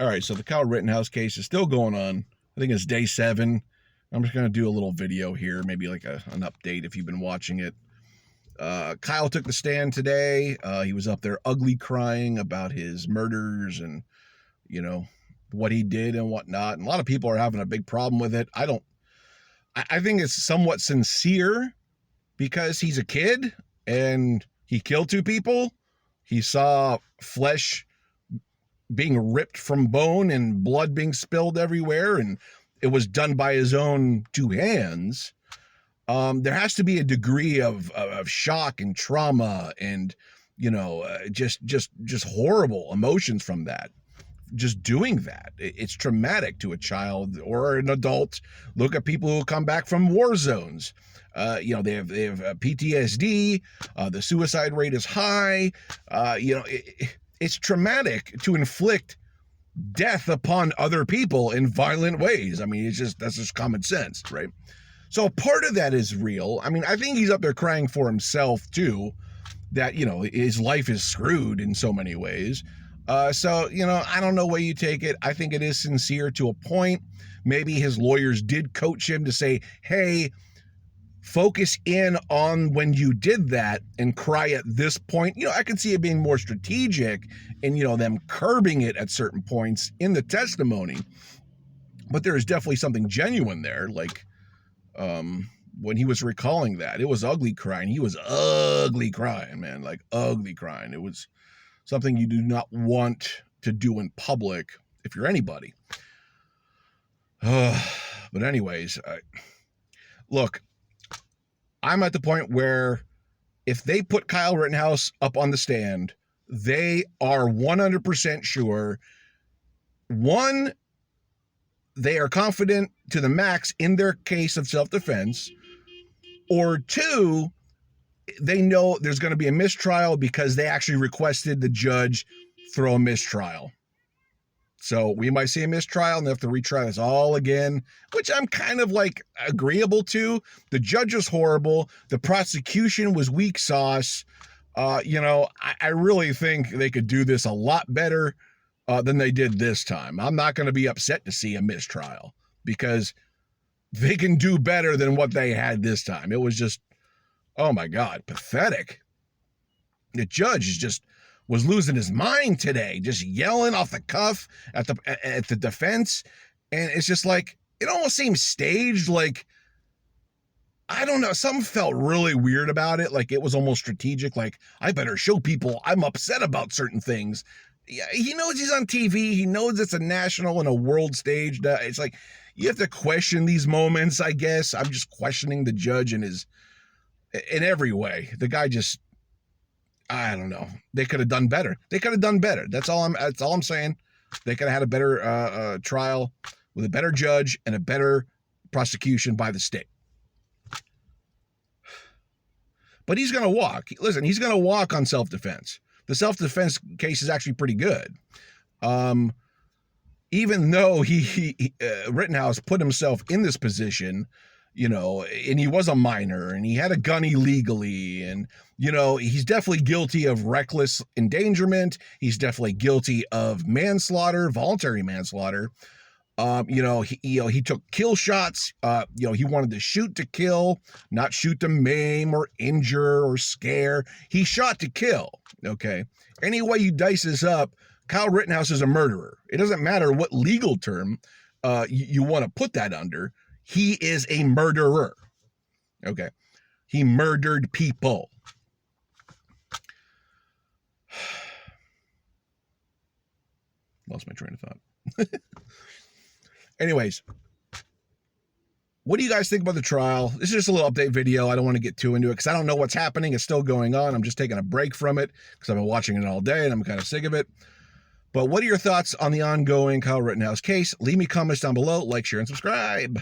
All right, so the Kyle Rittenhouse case is still going on. I think it's day 7. I'm just going to do a little video here, maybe like an update if you've been watching it. Kyle took the stand today. He was up there ugly crying about his murders and, what he did and whatnot. And a lot of people are having a big problem with it. I think it's somewhat sincere because he's a kid and he killed 2 people. He saw flesh being ripped from bone and blood being spilled everywhere, and it was done by his own 2 hands. There has to be a degree of shock and trauma and, just horrible emotions from that. Just doing that, it's traumatic to a child or an adult. Look at people who come back from war zones. They have PTSD. The suicide rate is high. It's traumatic to inflict death upon other people in violent ways. I mean, that's just common sense, right? So part of that is real. I mean, I think he's up there crying for himself too, that, his life is screwed in so many ways. I don't know where you take it. I think it is sincere to a point. Maybe his lawyers did coach him to say, hey, focus in on when you did that and cry at this point. I can see it being more strategic and, them curbing it at certain points in the testimony. But there is definitely something genuine there. Like when he was recalling that, it was ugly crying. He was ugly crying, man, like ugly crying. It was something you do not want to do in public if you're anybody. But anyways, look, I'm at the point where if they put Kyle Rittenhouse up on the stand, they are 100% sure, 1, they are confident to the max in their case of self-defense, or 2, they know there's going to be a mistrial because they actually requested the judge throw a mistrial. So we might see a mistrial and they have to retry this all again, which I'm kind of like agreeable to. The judge was horrible. The prosecution was weak sauce. I really think they could do this a lot better than they did this time. I'm not going to be upset to see a mistrial because they can do better than what they had this time. It was just, oh my God, pathetic. The judge was losing his mind today, just yelling off the cuff at the defense. And it's just like, it almost seems staged. Like, I don't know, something felt really weird about it. Like it was almost strategic. Like, I better show people I'm upset about certain things. Yeah, he knows he's on TV. He knows it's a national and a world stage. It's like, you have to question these moments, I guess. I'm just questioning the judge in every way. The guy just, I don't know. They could have done better. That's all I'm saying. They could have had a better trial with a better judge and a better prosecution by the state. But he's going to walk. Listen, he's going to walk on self-defense. The self-defense case is actually pretty good. Even though Rittenhouse put himself in this position, and he was a minor and he had a gun illegally, and, he's definitely guilty of reckless endangerment. He's definitely guilty of manslaughter, voluntary manslaughter. He took kill shots. He wanted to shoot to kill, not shoot to maim or injure or scare. He shot to kill. Okay. Any way you dice this up, Kyle Rittenhouse is a murderer. It doesn't matter what legal term you want to put that under. He is a murderer. Okay. He murdered people. Lost my train of thought. Anyways, what do you guys think about the trial? This is just a little update video. I don't want to get too into it because I don't know what's happening. It's still going on. I'm just taking a break from it because I've been watching it all day and I'm kind of sick of it. But what are your thoughts on the ongoing Kyle Rittenhouse case? Leave me comments down below. Like, share, and subscribe.